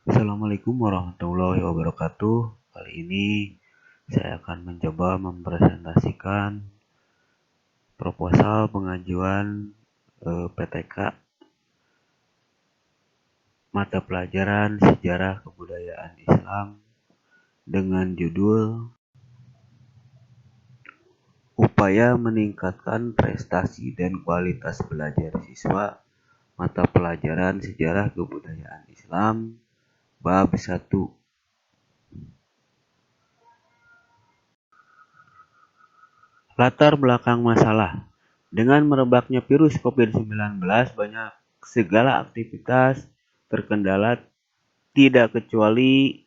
Assalamualaikum warahmatullahi wabarakatuh. Kali ini saya akan mencoba mempresentasikan proposal pengajuan PTK mata pelajaran Sejarah Kebudayaan Islam dengan judul Upaya Meningkatkan Prestasi dan Kualitas Belajar Siswa Mata Pelajaran Sejarah Kebudayaan Islam Bab 1. Latar belakang masalah. Dengan merebaknya virus COVID-19, banyak segala aktivitas terkendala, tidak kecuali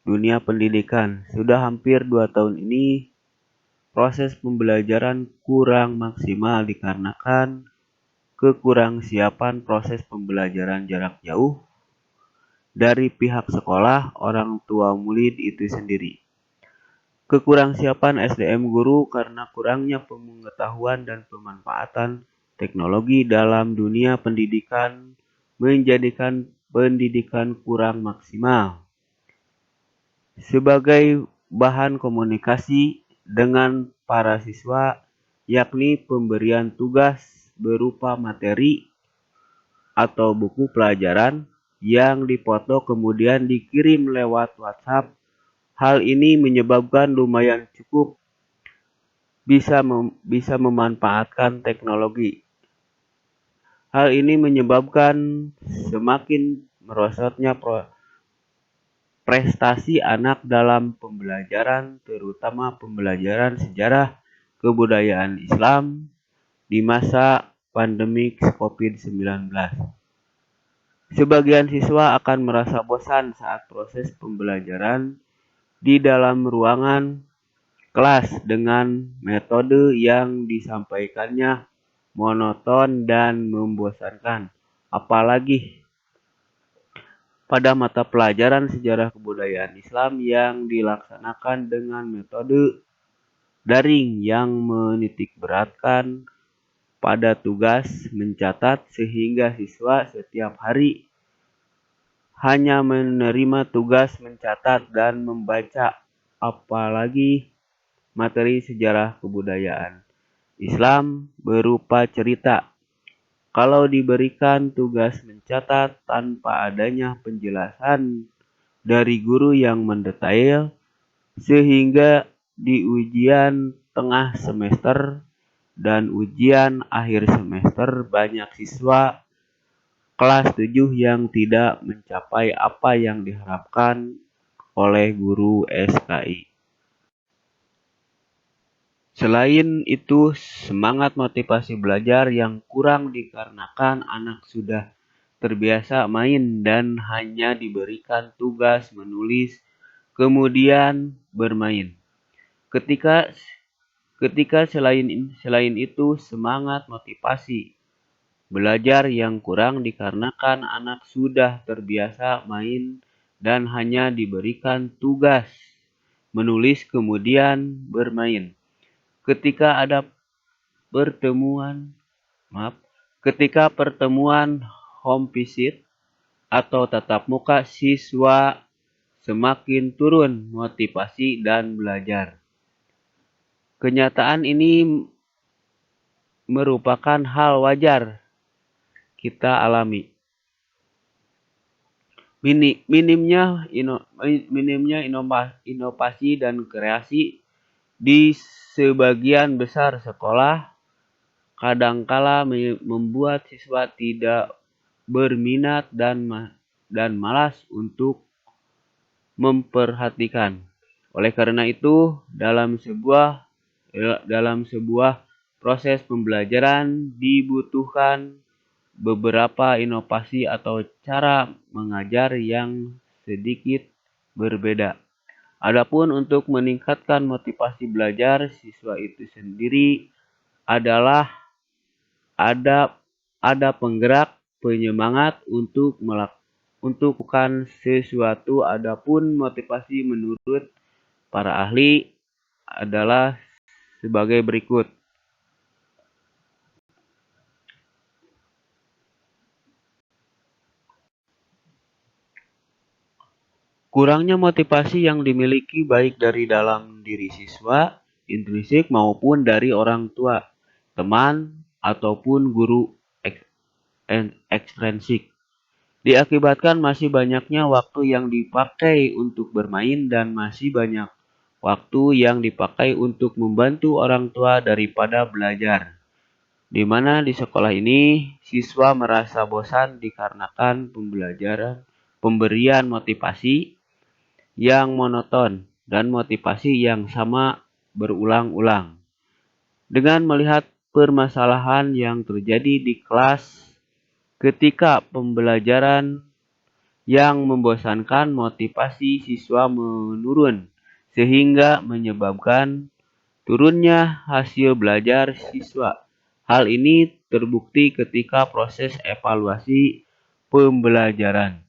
dunia pendidikan. Sudah hampir 2 tahun ini, proses pembelajaran kurang maksimal dikarenakan kekurangsiapan proses pembelajaran jarak jauh dari pihak sekolah, orang tua murid itu sendiri. Kekurangsiapan SDM guru karena kurangnya pengetahuan dan pemanfaatan teknologi dalam dunia pendidikan menjadikan pendidikan kurang maksimal sebagai bahan komunikasi dengan para siswa, yakni pemberian tugas berupa materi atau buku pelajaran yang dipoto kemudian dikirim lewat WhatsApp. Hal ini menyebabkan lumayan cukup bisa memanfaatkan teknologi. Hal ini menyebabkan semakin merosotnya prestasi anak dalam pembelajaran, terutama pembelajaran sejarah kebudayaan Islam di masa pandemi COVID-19. Sebagian siswa akan merasa bosan saat proses pembelajaran di dalam ruangan kelas dengan metode yang disampaikannya monoton dan membosankan. Apalagi pada mata pelajaran sejarah kebudayaan Islam yang dilaksanakan dengan metode daring yang menitikberatkan pada tugas mencatat sehingga siswa setiap hari hanya menerima tugas mencatat dan membaca, apalagi materi sejarah kebudayaan Islam berupa cerita. Kalau diberikan tugas mencatat tanpa adanya penjelasan dari guru yang mendetail, sehingga di ujian tengah semester dan ujian akhir semester banyak siswa kelas 7 yang tidak mencapai apa yang diharapkan oleh guru SKI. Selain itu, semangat motivasi belajar yang kurang dikarenakan anak sudah terbiasa main dan hanya diberikan tugas menulis, kemudian bermain. Ketika selain itu, semangat motivasi belajar yang kurang dikarenakan anak sudah terbiasa main dan hanya diberikan tugas menulis, kemudian bermain. Ketika pertemuan home visit atau tatap muka, siswa semakin turun motivasi dan belajar. Kenyataan ini merupakan hal wajar kita alami. Minimnya inovasi dan kreasi di sebagian besar sekolah kadangkala membuat siswa tidak berminat dan malas untuk memperhatikan. Oleh karena itu, dalam sebuah proses pembelajaran dibutuhkan beberapa inovasi atau cara mengajar yang sedikit berbeda. Adapun untuk meningkatkan motivasi belajar siswa itu sendiri adalah ada penggerak, penyemangat untuk melakukan sesuatu. Adapun motivasi menurut para ahli adalah sebagai berikut. Kurangnya motivasi yang dimiliki baik dari dalam diri siswa, intrinsik maupun dari orang tua, teman, ataupun guru ekstrinsik. Diakibatkan masih banyaknya waktu yang dipakai untuk bermain dan masih banyak waktu yang dipakai untuk membantu orang tua daripada belajar. Di mana di sekolah ini siswa merasa bosan dikarenakan pemberian motivasi yang monoton dan motivasi yang sama berulang-ulang. Dengan melihat permasalahan yang terjadi di kelas ketika pembelajaran yang membosankan, motivasi siswa menurun sehingga menyebabkan turunnya hasil belajar siswa. Hal ini terbukti ketika proses evaluasi pembelajaran.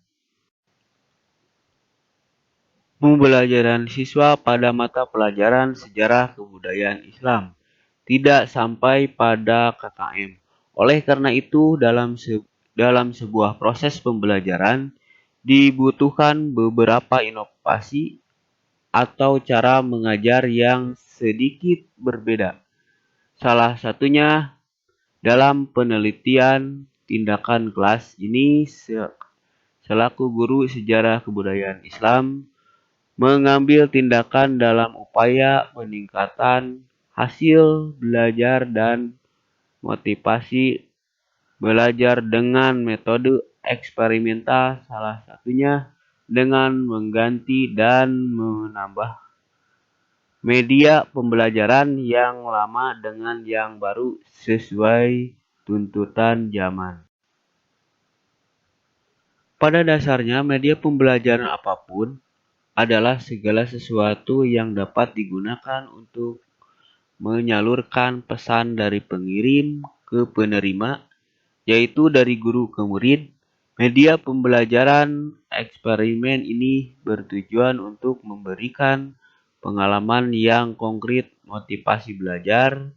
Pembelajaran siswa pada mata pelajaran sejarah kebudayaan Islam tidak sampai pada KKM. Oleh karena itu, dalam sebuah proses pembelajaran dibutuhkan beberapa inovasi atau cara mengajar yang sedikit berbeda. Salah satunya dalam penelitian tindakan kelas ini selaku guru sejarah kebudayaan Islam mengambil tindakan dalam upaya peningkatan hasil belajar dan motivasi belajar dengan metode eksperimental, salah satunya dengan mengganti dan menambah media pembelajaran yang lama dengan yang baru sesuai tuntutan zaman. Pada dasarnya, media pembelajaran apapun adalah segala sesuatu yang dapat digunakan untuk menyalurkan pesan dari pengirim ke penerima, yaitu dari guru ke murid. Media pembelajaran eksperimen ini bertujuan untuk memberikan pengalaman yang konkret, motivasi belajar,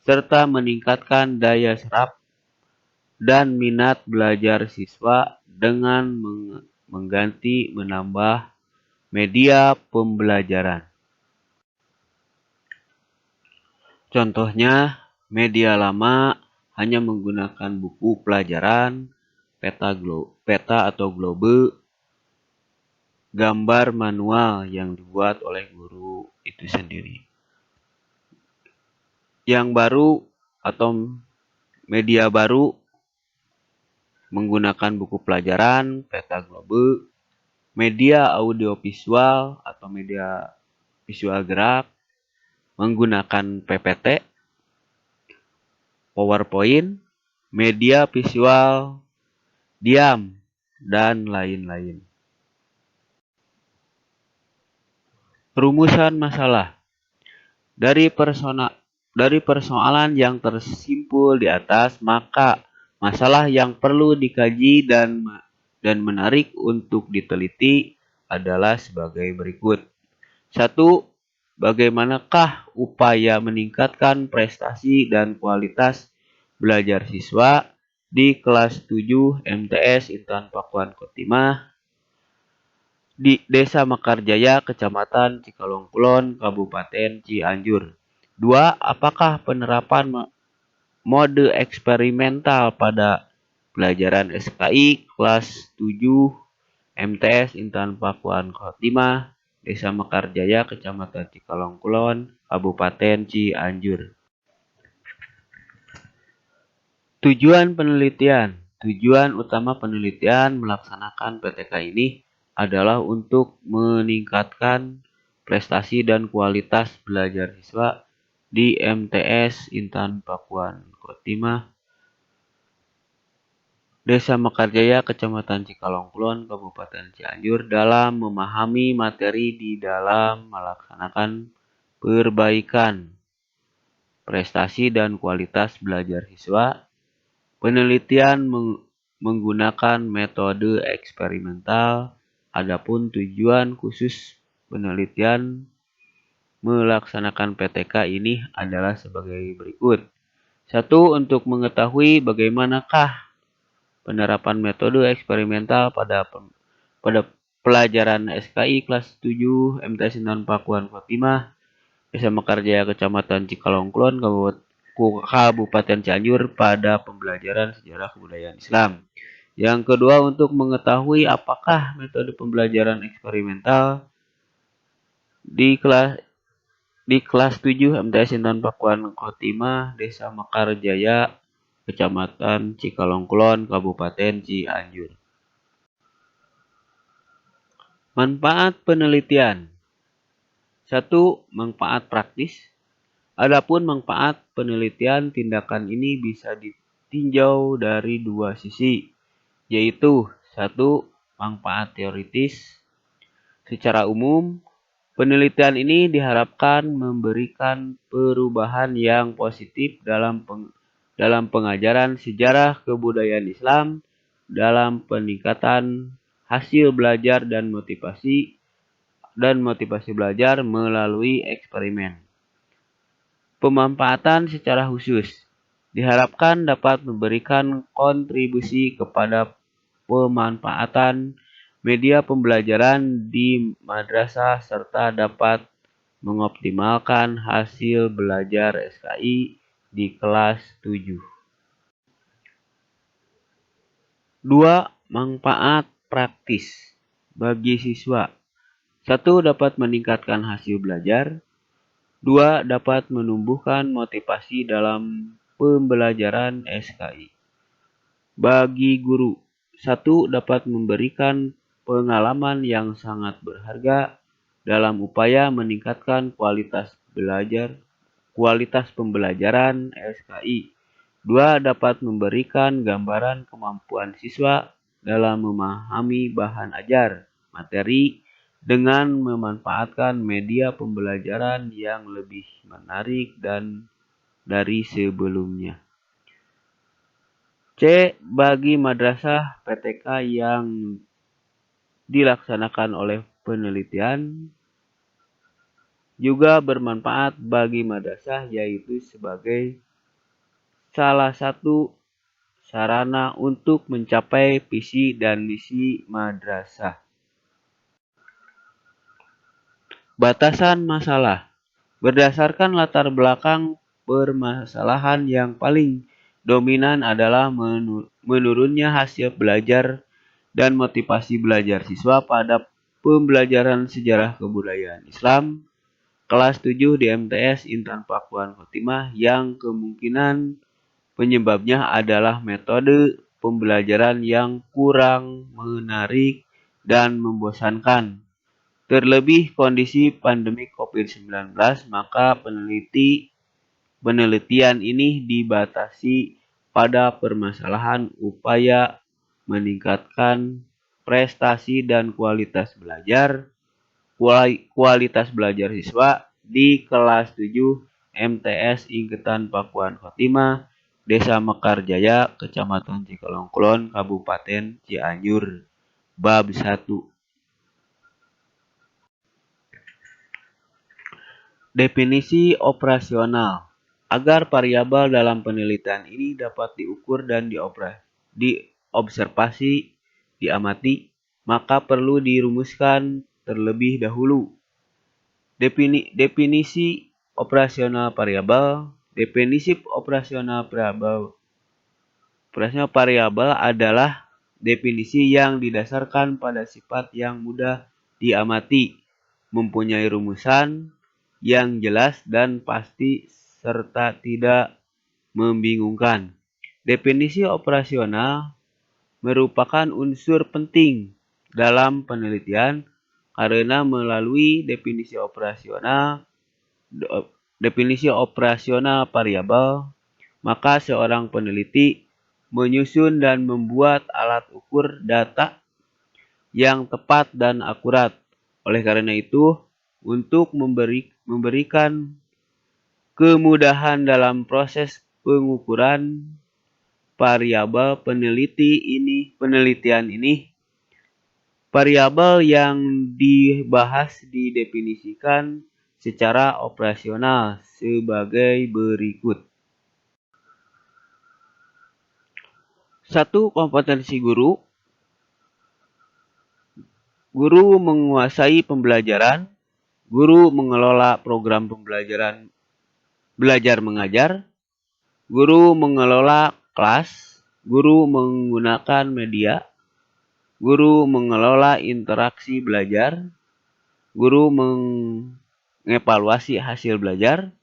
serta meningkatkan daya serap dan minat belajar siswa dengan mengganti menambah media pembelajaran. Contohnya, media lama hanya menggunakan buku pelajaran, peta atau globe, gambar manual yang dibuat oleh guru itu sendiri. Yang baru atau media baru menggunakan buku pelajaran, peta globe, media audiovisual atau media visual gerak, menggunakan PPT, PowerPoint, media visual, diam, dan lain-lain. Rumusan masalah. Dari persoalan yang tersimpul di atas, maka masalah yang perlu dikaji dan menarik untuk diteliti adalah sebagai berikut. 1. Bagaimanakah upaya meningkatkan prestasi dan kualitas belajar siswa di kelas 7 MTS Intan Pakuan Kotimah di Desa Mekarjaya, Kecamatan Cikalong Kulon, Kabupaten Cianjur. 2. Apakah penerapan mode eksperimental pada pelajaran SKI kelas 7 MTS Intan Pakuan Kotimah, Desa Mekarjaya, Kecamatan Cikalong Kulon, Kabupaten Cianjur. Tujuan penelitian. Tujuan utama penelitian melaksanakan PTK ini adalah untuk meningkatkan prestasi dan kualitas belajar siswa di MTS Intan Pakuan Kotimah, Desa Mekarjaya, Kecamatan Cikalong Kulon, Kabupaten Cianjur dalam memahami materi di dalam melaksanakan perbaikan prestasi dan kualitas belajar siswa. Penelitian menggunakan metode eksperimental. Adapun tujuan khusus penelitian melaksanakan PTK ini adalah sebagai berikut. 1. Untuk mengetahui bagaimanakah penerapan metode eksperimental pada pelajaran SKI kelas 7 MTS Intan Pakuan Khotimah, Desa Mekarjaya, Kecamatan Cikalongklon, Kabupaten Cianjur pada pembelajaran sejarah kebudayaan Islam. Yang kedua, untuk mengetahui apakah metode pembelajaran eksperimental di kelas 7 MTS Intan Pakuan Khotimah, Desa Mekarjaya, Kecamatan Cikalongklon, Kabupaten Cianjur. Manfaat penelitian. 1. Manfaat praktis. Adapun manfaat penelitian, tindakan ini bisa ditinjau dari dua sisi, yaitu 1. Manfaat teoritis. Secara umum, penelitian ini diharapkan memberikan perubahan yang positif dalam pengajaran sejarah kebudayaan Islam, dalam peningkatan hasil belajar dan motivasi belajar melalui eksperimen. Pemanfaatan secara khusus diharapkan dapat memberikan kontribusi kepada pemanfaatan media pembelajaran di madrasah serta dapat mengoptimalkan hasil belajar SKI di kelas 7. 2. Manfaat praktis bagi siswa. 1. Dapat meningkatkan hasil belajar. 2. Dapat menumbuhkan motivasi dalam pembelajaran SKI. Bagi guru. 1. Dapat memberikan pengalaman yang sangat berharga dalam upaya meningkatkan kualitas pembelajaran SKI. 2. Dapat memberikan gambaran kemampuan siswa dalam memahami bahan ajar, materi, dengan memanfaatkan media pembelajaran yang lebih menarik dan dari sebelumnya. C. Bagi madrasah PTK yang dilaksanakan oleh penelitian juga bermanfaat bagi madrasah, yaitu sebagai salah satu sarana untuk mencapai visi dan misi madrasah. Batasan masalah. Berdasarkan latar belakang permasalahan, yang paling dominan adalah menurunnya hasil belajar dan motivasi belajar siswa pada pembelajaran sejarah kebudayaan Islam kelas 7 di MTS Intan Pakuan Khotimah, yang kemungkinan penyebabnya adalah metode pembelajaran yang kurang menarik dan membosankan. Terlebih kondisi pandemi COVID-19, maka penelitian ini dibatasi pada permasalahan upaya meningkatkan prestasi dan kualitas belajar siswa di kelas 7 MTS Intan Pakuan Khotimah, Desa Mekarjaya, Kecamatan Cikalongklon, Kabupaten Cianjur. Bab 1. Definisi operasional. Agar variabel dalam penelitian ini dapat diukur dan diobservasi, diamati, maka perlu dirumuskan terlebih dahulu. Definisi operasional variabel. Definisi operasional variabel adalah definisi yang didasarkan pada sifat yang mudah diamati, mempunyai rumusan yang jelas dan pasti, serta tidak membingungkan. Definisi operasional merupakan unsur penting dalam penelitian karena melalui definisi operasional variabel, maka seorang peneliti menyusun dan membuat alat ukur data yang tepat dan akurat. Oleh karena itu, untuk memberikan kemudahan dalam proses pengukuran variabel penelitian ini, variabel yang dibahas didefinisikan secara operasional sebagai berikut. 1. Kompetensi guru. Guru menguasai pembelajaran. Guru mengelola program pembelajaran belajar mengajar. Guru mengelola kelas. Guru menggunakan media. Guru mengelola interaksi belajar. Guru mengevaluasi hasil belajar.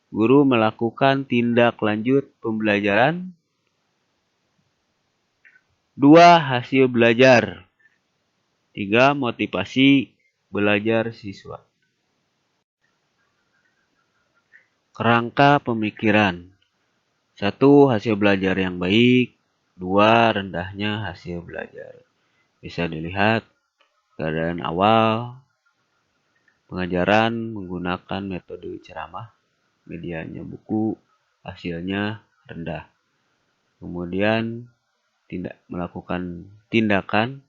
Guru melakukan tindak lanjut pembelajaran. 2. Hasil belajar. 3. Motivasi belajar siswa. Kerangka pemikiran. 1. Hasil belajar yang baik. 2. Rendahnya hasil belajar. Bisa dilihat keadaan awal pengajaran menggunakan metode ceramah, medianya buku, hasilnya rendah. Kemudian melakukan tindakan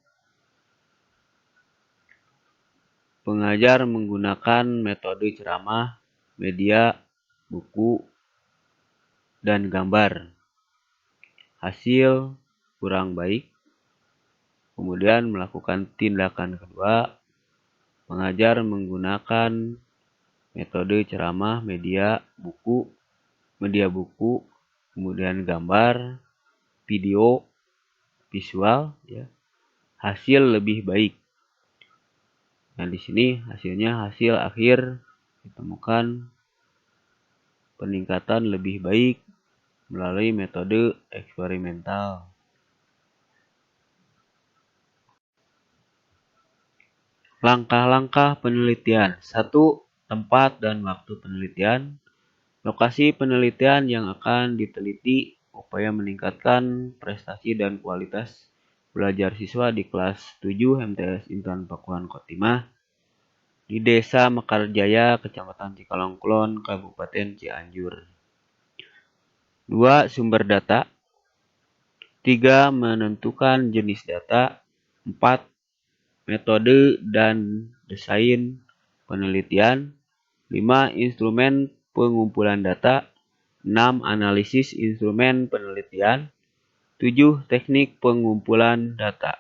pengajar menggunakan metode ceramah, media, buku, dan gambar. Hasil kurang baik. Kemudian melakukan tindakan kedua, mengajar menggunakan metode ceramah, media buku, kemudian gambar, video, visual, ya. Hasil lebih baik. Nah, di sini hasil akhir ditemukan peningkatan lebih baik melalui metode eksperimental. Langkah-langkah penelitian. 1. Tempat dan waktu penelitian. Lokasi penelitian yang akan diteliti, upaya meningkatkan prestasi dan kualitas belajar siswa di kelas 7 MTS Intan Pakuan Kotimah di Desa Mekarjaya, Kecamatan Cikalongkulon, Kabupaten Cianjur. 2. Sumber data. 3. Menentukan jenis data. 4. Metode dan desain penelitian. 5. Instrumen pengumpulan data. 6. Analisis instrumen penelitian. 7. Teknik pengumpulan data.